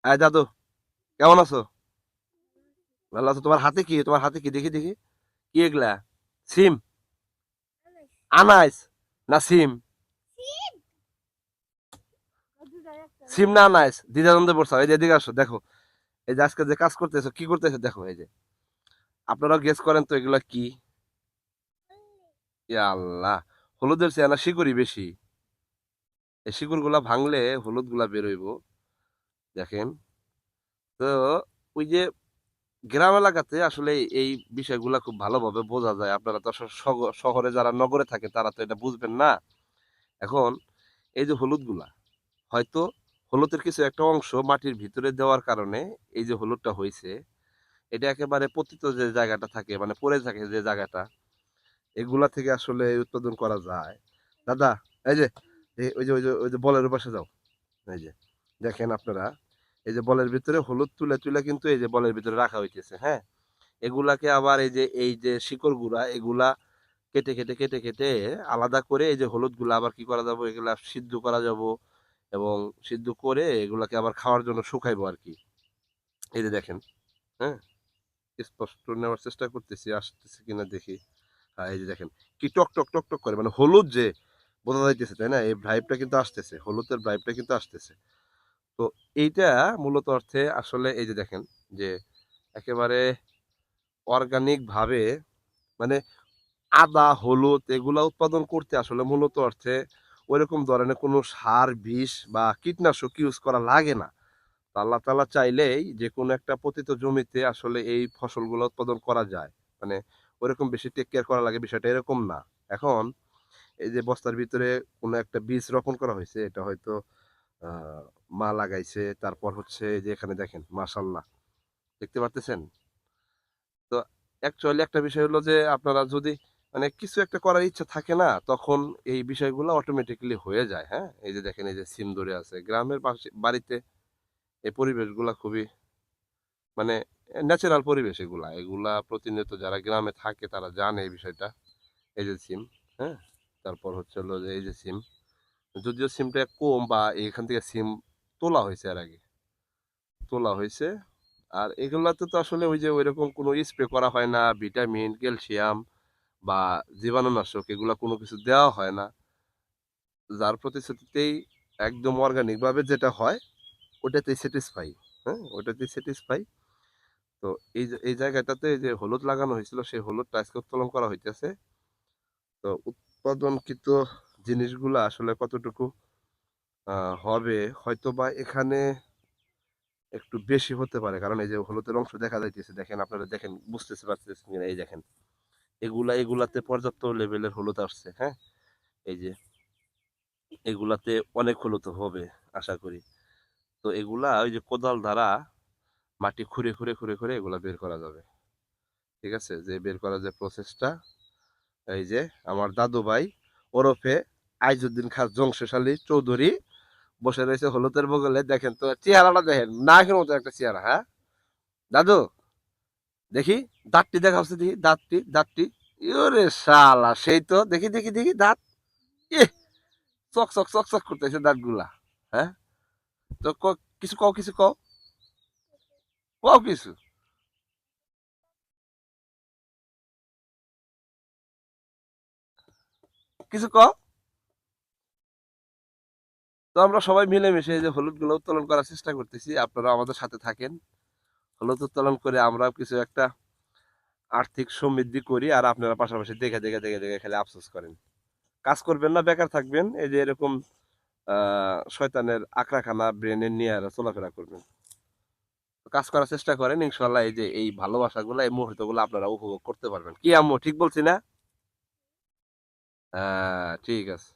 আয় দাদু, কেমন আছো? ভালো আছো? তোমার হাতে কি দেখি দেখি। কি এগুলা? সিম? আনাইস না সিম? সিম না আনাইস? দ্বিধাদ্বন্দ্বে পড়ছো। এই যে এদিকে আসো, দেখো। এই যে আজকে যে কাজ করতেছো, কি করতেছো দেখো। এই যে আপনারাও গেস করেন তো এগুলা কি? ইয়া আল্লাহ, হলুদের চেয়ে না শিকড়ই বেশি। এই শিকড় গুলা ভাঙলে হলুদ গুলা বেরোইব। দেখেন তো, ওই যে গ্রাম এলাকাতে আসলে এই বিষয়গুলা খুব ভালোভাবে বোঝা যায়। আপনারা তো শহরে যারা নগরে থাকে তারা তো এটা বুঝবেন না। এখন এই যে হলুদগুলা, হয়তো হলুদের কিছু একটা অংশ মাটির ভিতরে দেওয়ার কারণে এই যে হলুদটা হয়েছে, এটা একেবারে পতিত যে জায়গাটা থাকে, মানে পড়ে থাকে যে জায়গাটা, এগুলা থেকে আসলে উৎপাদন করা যায়। দাদা, এই যে ওই যে বলের পাশে যাও। এই যে দেখেন আপনারা, এই যে বলের ভিতরে হলুদ তুলে তুলে কিন্তু এই যে বলের ভিতরে রাখা হইতেছে, হ্যাঁ। এগুলাকে আবার এই যে শিকড় গুলা, এগুলা কেটে কেটে কেটে কেটে আলাদা করে এই যে হলুদ গুলা আবার কি করা যাবো, এগুলা সিদ্ধ করা যাবো। এবং সিদ্ধ করে এগুলাকে আবার খাওয়ার জন্য শুকাইবো আর কি। এই যে দেখেন, হ্যাঁ, স্পষ্ট নেওয়ার চেষ্টা করতেছি, আসতেছে কিনা দেখি। হ্যাঁ, এই যে দেখেন, কি টক টক টক টক করে, মানে হলুদ যে বোঝা যাইতেছে, তাই না? এই ভাইবটা কিন্তু আসতেছে, হলুদের ভাইবটা কিন্তু আসতেছে। তো এইটা মূলত অর্থে আসলে এই যে দেখেন, যে একেবারে অর্গানিক ভাবে, মানে আদা হলুদ এগুলা উৎপাদন করতে আসলে মূলত অর্থে ওইরকম ধরনের কোনো সার বিষ বা কীটনাশক ইউজ করা লাগে না। তো আল্লাহ তাআলা চাইলেই যে কোনো একটা পতিত জমিতে আসলে এই ফসলগুলো উৎপাদন করা যায়। মানে ওইরকম বেশি টেক কেয়ার করা লাগে, বিষয়টা এরকম না। এখন এই যে বস্তার ভিতরে কোনো একটা বীজ রোপণ করা হয়েছে, এটা হয়তো আহ, মা লাগাইছে, তারপর হচ্ছে এই যে এখানে দেখেন মাশাল্লাহ, দেখতে পারতেছেন তো। অ্যাকচুয়ালি একটা বিষয় হলো যে আপনারা যদি মানে কিছু একটা করার ইচ্ছা থাকে না, তখন এই বিষয়গুলো অটোমেটিক্যালি হয়ে যায়, হ্যাঁ। এই যে দেখেন, এই যে সিম ধরে আছে গ্রামের পাশে বাড়িতে, এই পরিবেশগুলা খুবই মানে ন্যাচারাল পরিবেশ। এগুলা এগুলা প্রতিনিয়ত যারা গ্রামে থাকে তারা জানে এই বিষয়টা। এই যে সিম, হ্যাঁ। তারপর হচ্ছে হলো যে এই যে সিম, যদিও সিমটা কম বা এখান থেকে সিম তোলা হয়েছে, এর আগে তোলা হয়েছে। আর এগুলাতে তো আসলে ওই যে ওইরকম কোনো স্প্রে করা হয় না, ভিটামিন ক্যালসিয়াম বা জীবাণুনাশক এগুলা কোনো কিছু দেওয়া হয় না। যার প্রতিশ্রুতিতেই একদম অর্গানিক ভাবে যেটা হয় ওটাতেই স্যাটিসফাই। হ্যাঁ, ওটাতেই স্যাটিসফাই। তো এই জায়গাটাতে যে হলুদ লাগানো হয়েছিল সেই হলুদটা আজকে উত্তোলন করা হইতেছে। তো উৎপাদনকৃত জিনিসগুলো আসলে কতটুকু হবে, হয়তো বা এখানে একটু বেশি হতে পারে, কারণ এই যে হলুদের অংশ দেখা যাইতেছে, দেখেন আপনারা, দেখেন বুঝতেছে পারতেছেন কিনা, এই দেখেন এগুলাতে পর্যাপ্ত লেভেলের হলুদ আসছে, হ্যাঁ। এই যে এগুলাতে অনেক হলুদ হবে আশা করি। তো এগুলা ওই যে কোদাল দ্বারা মাটি খুঁড়ে খুঁড়ে খুঁড়ে খুঁড়ে এগুলা বের করা যাবে। ঠিক আছে, যে বের করার যে প্রসেসটা, এই যে আমার দাদু ভাই ওরফে আইজুদ্দিন খান জংশশালী চৌধুরী বসে রয়েছে হলুদের বগলে। দেখেন তো চেহারাটা, দেখেন নায়কের মতো একটা চেহারা, হ্যাঁ। দাদু, দেখি দাঁতটি দেখা হচ্ছে, দেখি দাঁতটি দাঁতটি। ইরে শালা, সেই তো, দেখি দেখি দেখি দাঁত। ইহ, চক চক চক চক করতেছে দাঁত গুলা, হ্যাঁ। তো কিছু কও, কিছু কও, কও কিছু, কিছু কও। তো আমরা সবাই মিলেমিশে এই যে হলুদ গুলো উত্তোলন করার চেষ্টা করতেছি, আপনারা আমাদের সাথে থাকেন। হলুদ উত্তোলন করে আমরা কিছু একটা আর্থিক সমৃদ্ধি করি, আর আপনারা পাশাপাশি দেখে দেখে দেখে দেখে খালি আফসোস করেন। কাজ করবেন না, বেকার থাকবেন, এই যে এরকম শয়তানের আক্রাখানা ব্রেনের নিয়ে আর চলাফেরা করবেন। কাজ করার চেষ্টা করেন, ইনশাল্লাহ এই যে এই ভালোবাসাগুলো, এই মুহূর্তগুলো আপনারা উপভোগ করতে পারবেন। কি আম্মু, ঠিক বলছি না? হ্যাঁ, ঠিক আছে।